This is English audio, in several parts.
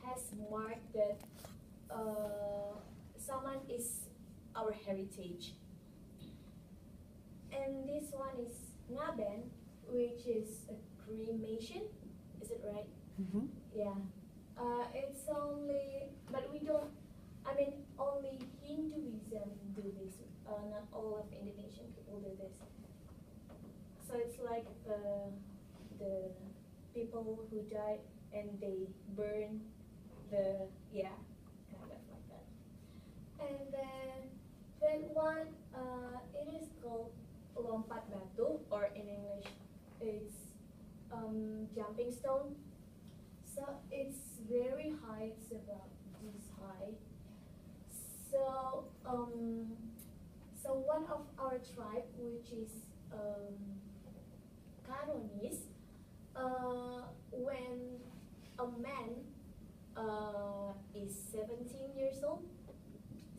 has marked that someone is our heritage. And this one is ngaben, which is a cremation. Is it right? Mm-hmm. Yeah. It's only, but we don't. I mean, only Hinduism do this. Not all of Indonesian people do this. So it's like the people who died and they burn the, yeah, kind of like that. And then that one, it is called lompat batu, or in English, it's jumping stone. So it's very high. It's about this high. So so one of our tribe, which is Kanonis, when a man is 17 years old,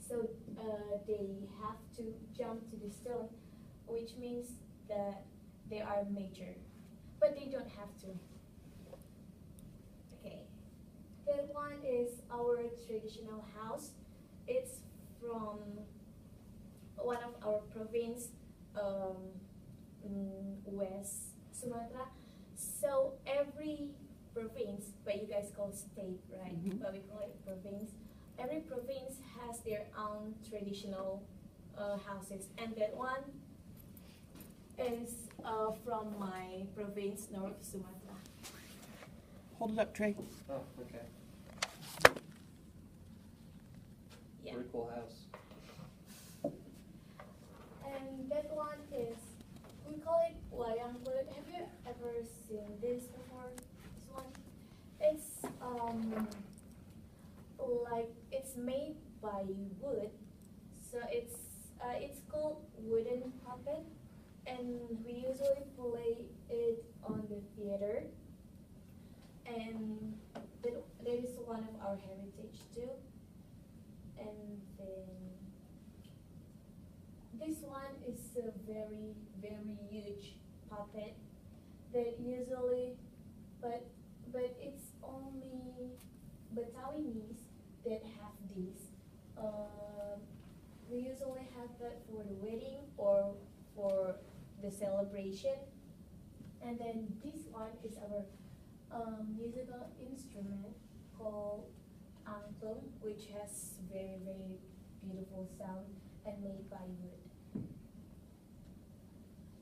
so they have to jump to the stone, which means that they are mature, but they don't have to. Okay, that one is our traditional house. It's from one of our province, West Sumatra. So every province, but you guys call state, right? Mhm. But we call it province. Every province has their own traditional houses, and that one is from my province, North Sumatra. Hold it up, Trey. Oh, okay. Yeah. Pretty cool house. And that one is, we call it wayang kulit. Have you ever seen this before? This one? It's like it's made by wood, so it's called wooden puppet, and we usually play it on the theater. And that is one of our heritage too. And then this one is a very, very huge puppet that usually, but it's only Batawinis that have these. We usually have that for the wedding or for the celebration. And then this one is our musical instrument called angklung, which has very, very beautiful sound and made by wood.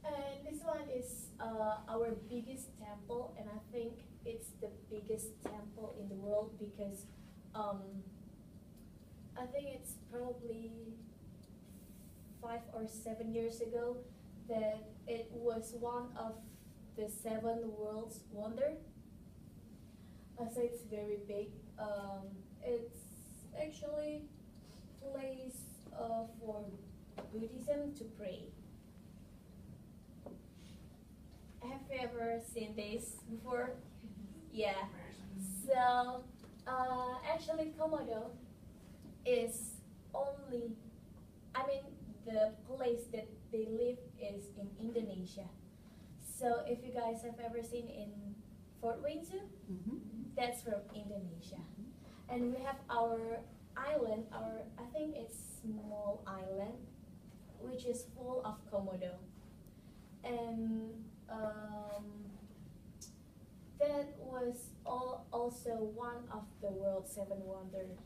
And this one is our biggest temple, and I think it's the biggest temple in the world because I think it's probably 5 or 7 years ago that it was one of the 7 world's wonder. So it's very big. It's actually place for Buddhism to pray. Have you ever seen this before? Yeah. So actually Komodo is only, I mean, the place that they live is in Indonesia. So if you guys have ever seen in Fort Wayne Zoo, Mm-hmm. that's from Indonesia. And we have our island, I think it's small island, which is full of Komodo. And that was also one of the world's 7 wonders.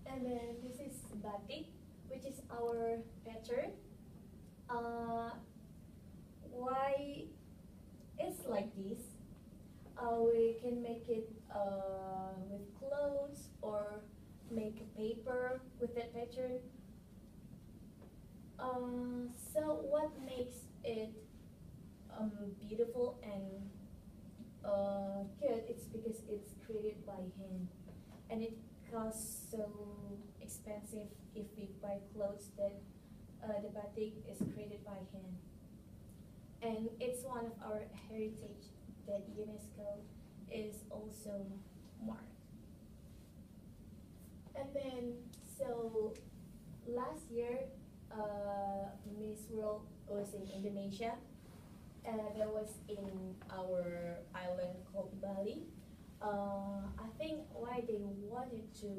And then this is batik, which is our pattern. Why it's like this? We can make it with clothes or make a paper with that pattern. So what makes it beautiful and good? It's because it's created by hand, and it costs so expensive if we buy clothes that the batik is created by hand. And it's one of our heritage that UNESCO is also marked. And then, so last year, Miss World was in Indonesia, and that was in our island called Bali. I think why they wanted to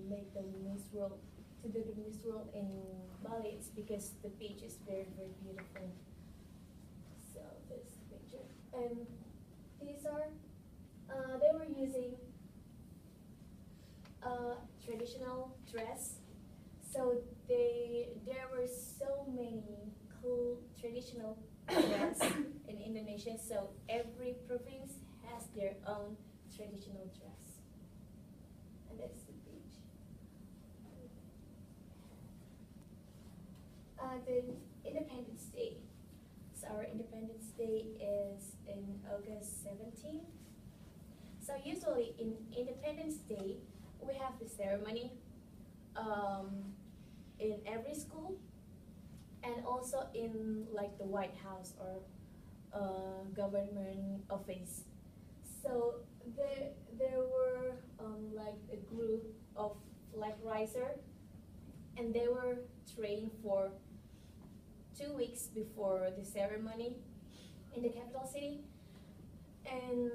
make the Miss World to do the Miss World in Bali is because the beach is very very beautiful. So this picture and these are they were using traditional dress. So there were so many cool traditional dress in Indonesia. So every province has their own traditional dress, and that's the beach. The Independence Day. So our Independence Day is in August 17th. So usually in Independence Day, we have the ceremony in every school and also in like the White House or government office. So there were like a group of flag riser, and they were trained for 2 weeks before the ceremony in the capital city. And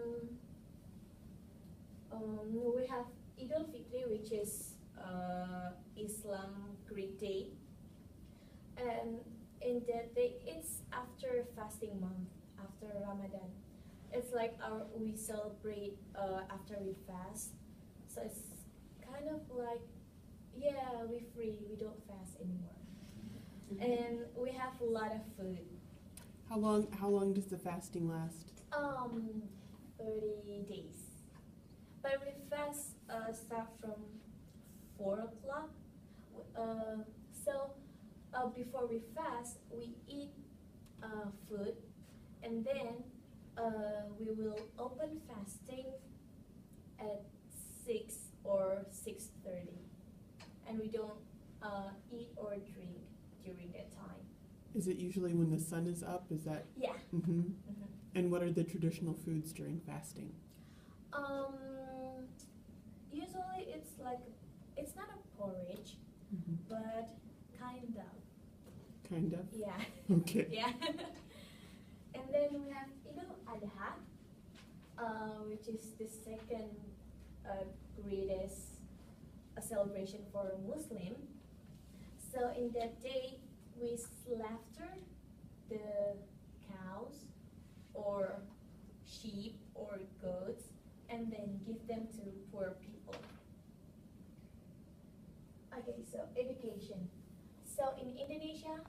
we have Idul Fitri, which is Islam Greek Day, and in that day it's after fasting month, after Ramadan. It's like we celebrate after we fast, so it's kind of like, yeah, we free, we don't fast anymore, and we have a lot of food. How long does the fasting last? 30 days. But we fast start from 4 o'clock. So before we fast, we eat food, and then we will open fasting at 6 or 6:30, and we don't eat or drink during that time. Is it usually when the sun is up? Is that? Yeah. Mm-hmm. And what are the traditional foods during fasting? Usually it's like, it's not a porridge, but kind of. Kind of? Yeah. Okay. Yeah. And then we have Idul Adha, which is the second greatest celebration for a Muslim. So in that day, we slaughter the cows or sheep or goats and then give them to poor people. Okay, so education. So in Indonesia,